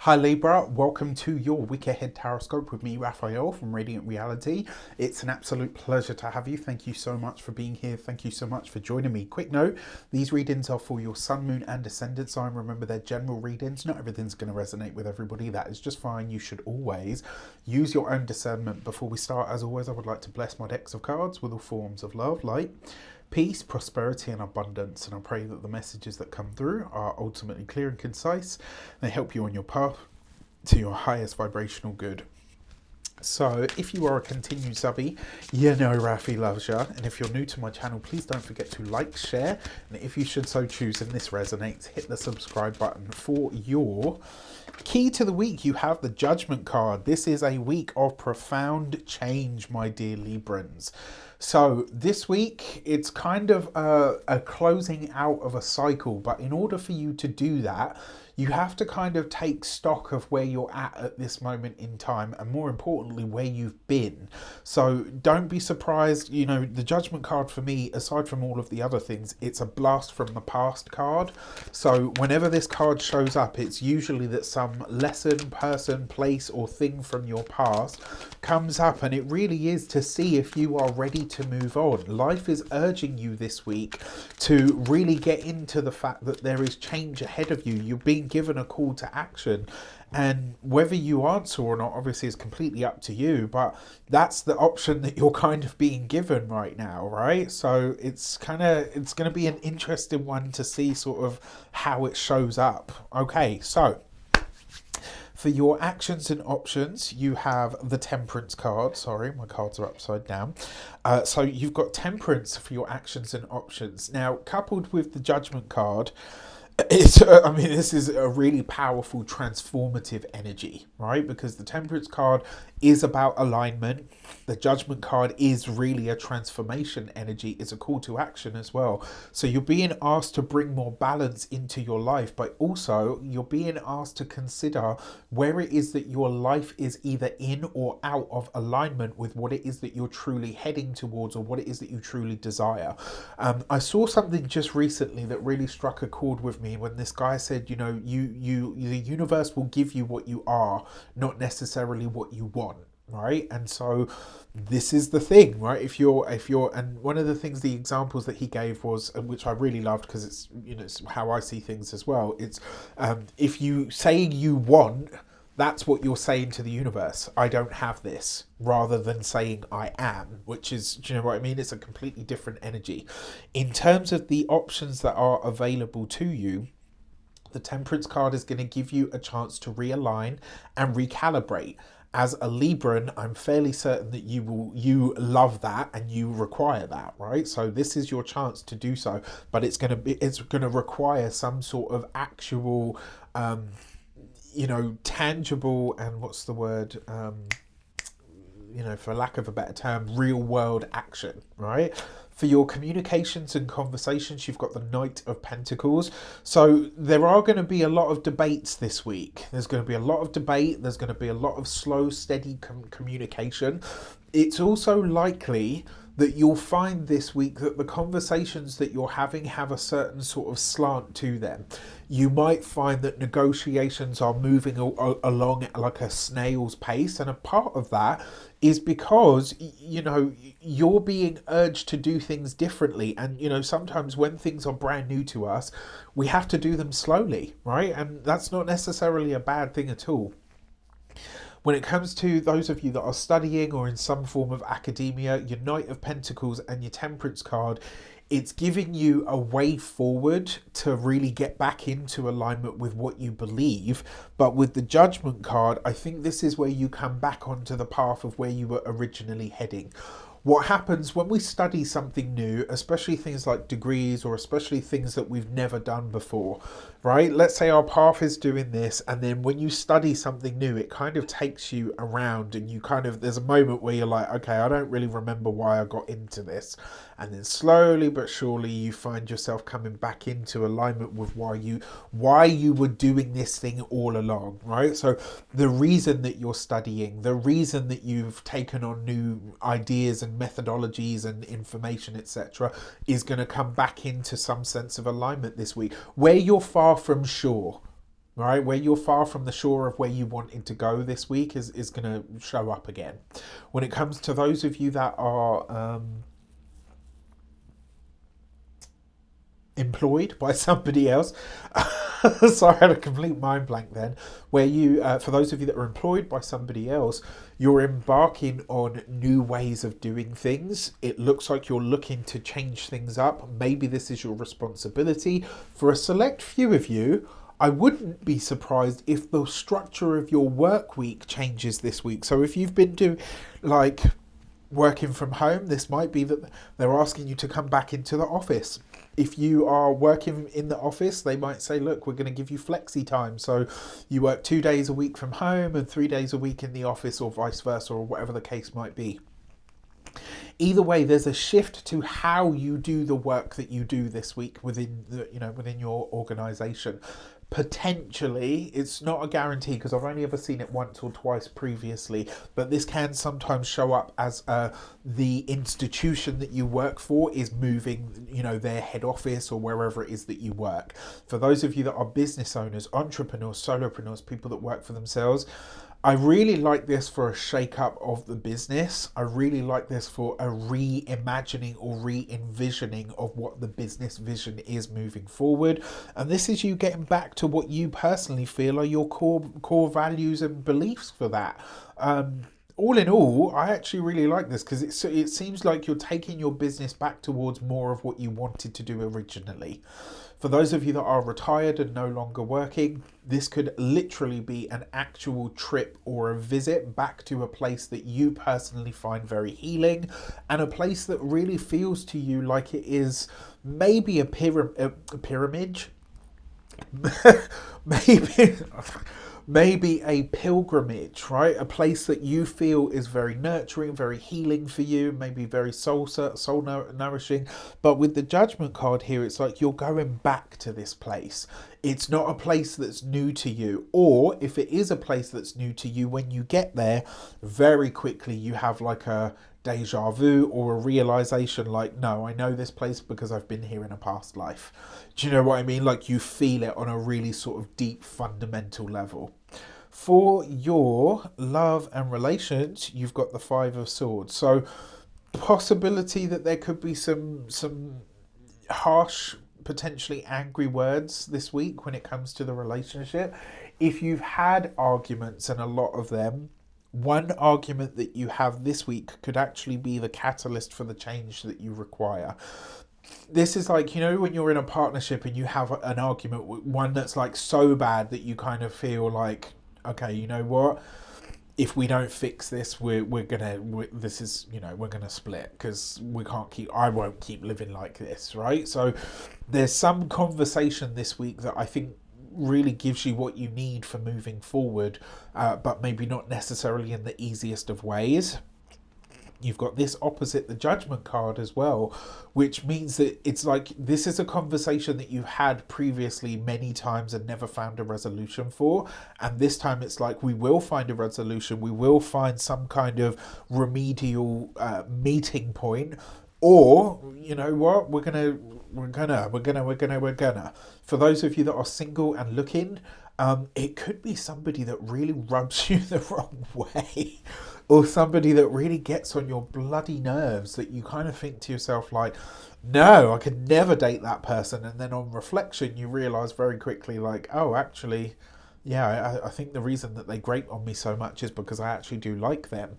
Hi Libra, welcome to your week ahead taroscope with me, Raphael from Radiant Reality. It's an absolute pleasure to have you. Thank you so much for being here. Thank you so much for joining me. Quick note, these readings are for your sun, moon and ascendant sign. Remember, they're general readings. Not everything's going to resonate with everybody. That is just fine. You should always use your own discernment. Before we start, as always, I would like to bless my decks of cards with all forms of love, light, peace, prosperity and abundance, and I pray that the messages that come through are ultimately clear and concise. They help you on your path to your highest vibrational good. So if you are a continued subby, you know Rafi loves you, and if you're new to my channel, please don't forget to like, share, and if you should so choose and this resonates, hit the subscribe button. For your key to the week, you have the Judgment card. This is a week of profound change, my dear Librans. So this week, it's kind of a closing out of a cycle, but in order for you to do that, you have to kind of take stock of where you're at this moment in time, and more importantly, where you've been. So don't be surprised, you know, the Judgment card for me, aside from all of the other things, it's a blast from the past card. So whenever this card shows up, it's usually that some lesson, person, place or thing from your past comes up, and it really is to see if you are ready to move on. Life is urging you this week to really get into the fact that there is change ahead of you. You're being given a call to action, and whether you answer or not obviously is completely up to you, but that's the option that you're kind of being given right now, right? So it's going to be an interesting one to see sort of how it shows up. Okay, so for your actions and options, you have the Temperance card. Sorry, my cards are upside down. So you've got Temperance for your actions and options. Now, coupled with the Judgment card, I mean, this is a really powerful transformative energy, right? Because the Temperance card is about alignment. The Judgment card is really a transformation energy. It's a call to action as well. So you're being asked to bring more balance into your life, but also you're being asked to consider where it is that your life is either in or out of alignment with what it is that you're truly heading towards, or what it is that you truly desire. I saw something just recently that really struck a chord with me when this guy said, you know, the universe will give you what you are, not necessarily what you want, right? And so this is the thing, right? If you're and one of the things, the examples that he gave was, which I really loved because it's, you know, it's how I see things as well. It's if you saying you want, that's what you're saying to the universe. I don't have this, rather than saying I am, which is, do you know what I mean? It's a completely different energy. In terms of the options that are available to you, the Temperance card is going to give you a chance to realign and recalibrate. As a Libran, I'm fairly certain that you love that and you require that, right? So this is your chance to do so, but it's going to require some sort of actual you know, tangible, and what's the word, you know, for lack of a better term, real world action, right? For your communications and conversations, you've got the Knight of Pentacles. So there are going to be a lot of debates this week. There's going to be a lot of debate. There's going to be a lot of slow, steady communication. It's also likely that you'll find this week that the conversations that you're having have a certain sort of slant to them. You might find that negotiations are moving along at like a snail's pace, and a part of that is because, you know, you're being urged to do things differently, and, you know, sometimes when things are brand new to us, we have to do them slowly, right? And that's not necessarily a bad thing at all. When it comes to those of you that are studying or in some form of academia, your Knight of Pentacles and your Temperance card, it's giving you a way forward to really get back into alignment with what you believe. But with the Judgment card, I think this is where you come back onto the path of where you were originally heading. What happens when we study something new, especially things like degrees, or especially things that we've never done before, right? Let's say our path is doing this, and then when you study something new, it kind of takes you around, and you kind of, there's a moment where you're like, okay, I don't really remember why I got into this. And then slowly but surely you find yourself coming back into alignment with why you were doing this thing all along, right? So the reason that you're studying, the reason that you've taken on new ideas and methodologies and information, etc., is going to come back into some sense of alignment this week, where you're far from sure. right? Where you're far from the shore of where you wanted to go this week is going to show up again. When it comes to those of you that are employed by somebody else, sorry, I had a complete mind blank then, where you, for those of you that are employed by somebody else, you're embarking on new ways of doing things. It looks like you're looking to change things up. Maybe this is your responsibility. For a select few of you, I wouldn't be surprised if the structure of your work week changes this week. So if you've been doing like working from home, this might be that they're asking you to come back into the office. If you are working in the office, they might say, look, we're going to give you flexi time. So you work 2 days a week from home and 3 days a week in the office, or vice versa, or whatever the case might be. Either way, there's a shift to how you do the work that you do this week within the, within your organization. Potentially, it's not a guarantee because I've only ever seen it once or twice previously, but this can sometimes show up as the institution that you work for is moving, their head office or wherever it is that you work. For those of you that are business owners, entrepreneurs, solopreneurs, people that work for themselves, I really like this for a shake-up of the business. I really like this for a reimagining or re-envisioning of what the business vision is moving forward. And this is you getting back to what you personally feel are your core values and beliefs for that. All in all, I actually really like this because it seems like you're taking your business back towards more of what you wanted to do originally. For those of you that are retired and no longer working, this could literally be an actual trip or a visit back to a place that you personally find very healing and a place that really feels to you like it is maybe a pyramid, maybe a pilgrimage, right? A place that you feel is very nurturing, very healing for you, maybe very soul nourishing. But with the Judgment card here, it's like you're going back to this place. It's not a place that's new to you. Or if it is a place that's new to you, when you get there, very quickly you have like a deja vu or a realization like, no, I know this place because I've been here in a past life. Do you know what I mean? Like you feel it on a really sort of deep fundamental level. For your love and relations, you've got the Five of Swords. So possibility that there could be some harsh, potentially angry words this week when it comes to the relationship. If you've had arguments, and a lot of them, one argument that you have this week could actually be the catalyst for the change that you require. This is like, when you're in a partnership and you have an argument, one that's like so bad that you kind of feel like, okay, you know what? If we don't fix this, we're gonna split because I won't keep living like this, right? So there's some conversation this week that I think really gives you what you need for moving forward, but maybe not necessarily in the easiest of ways. You've got this opposite the Judgment card as well, which means that it's like this is a conversation that you've had previously many times and never found a resolution for. And this time it's like we will find a resolution. We will find some kind of remedial meeting point. Or, you know what, we're gonna. For those of you that are single and looking, it could be somebody that really rubs you the wrong way. Or somebody that really gets on your bloody nerves that you kind of think to yourself like, no, I could never date that person. And then on reflection, you realise very quickly like, oh, actually, yeah, I think the reason that they grate on me so much is because I actually do like them.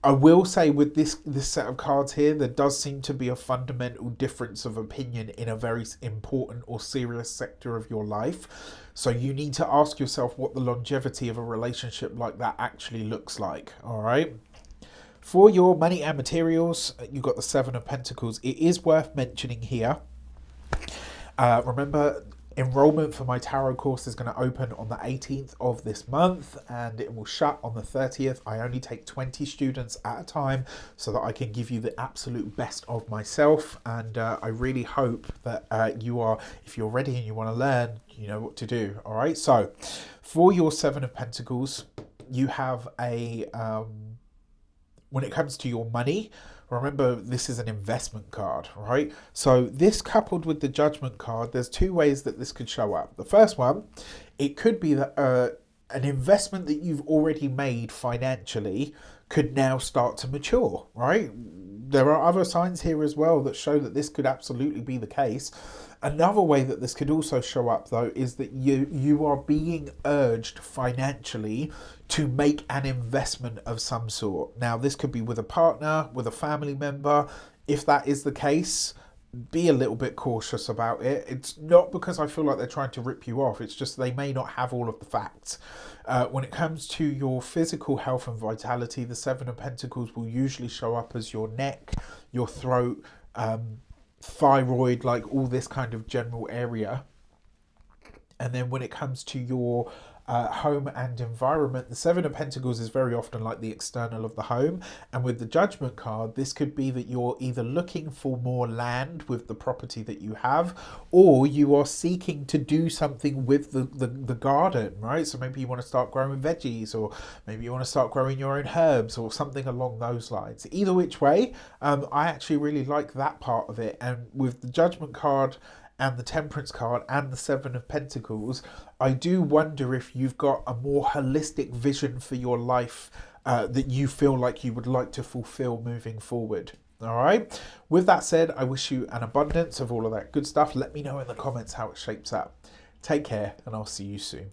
I will say with this set of cards here, there does seem to be a fundamental difference of opinion in a very important or serious sector of your life. So you need to ask yourself what the longevity of a relationship like that actually looks like. All right. For your money and materials, you've got the Seven of Pentacles. It is worth mentioning here. Remember, enrollment for my tarot course is going to open on the 18th of this month and it will shut on the 30th. I only take 20 students at a time so that I can give you the absolute best of myself. And I really hope that if you're ready and you want to learn, you know what to do. All right. So for your Seven of Pentacles, you have a when it comes to your money, remember this is an investment card, right? So this coupled with the Judgment card, there's two ways that this could show up. The first one, it could be that an investment that you've already made financially could now start to mature, right? There are other signs here as well that show that this could absolutely be the case. Another way that this could also show up, though, is that you are being urged financially to make an investment of some sort. Now, this could be with a partner, with a family member. If that is the case, be a little bit cautious about it. It's not because I feel like they're trying to rip you off. It's just they may not have all of the facts. When it comes to your physical health and vitality, the Seven of Pentacles will usually show up as your neck, your throat, thyroid, like all this kind of general area. And then when it comes to your home and environment, the Seven of Pentacles is very often like the external of the home. And with the Judgment card, this could be that you're either looking for more land with the property that you have, or you are seeking to do something with the garden, right? So maybe you want to start growing veggies, or maybe you want to start growing your own herbs, or something along those lines. Either which way, I actually really like that part of it. And with the Judgment card and the Temperance card and the Seven of Pentacles, I do wonder if you've got a more holistic vision for your life that you feel like you would like to fulfill moving forward. All right. With that said, I wish you an abundance of all of that good stuff. Let me know in the comments how it shapes up. Take care, and I'll see you soon.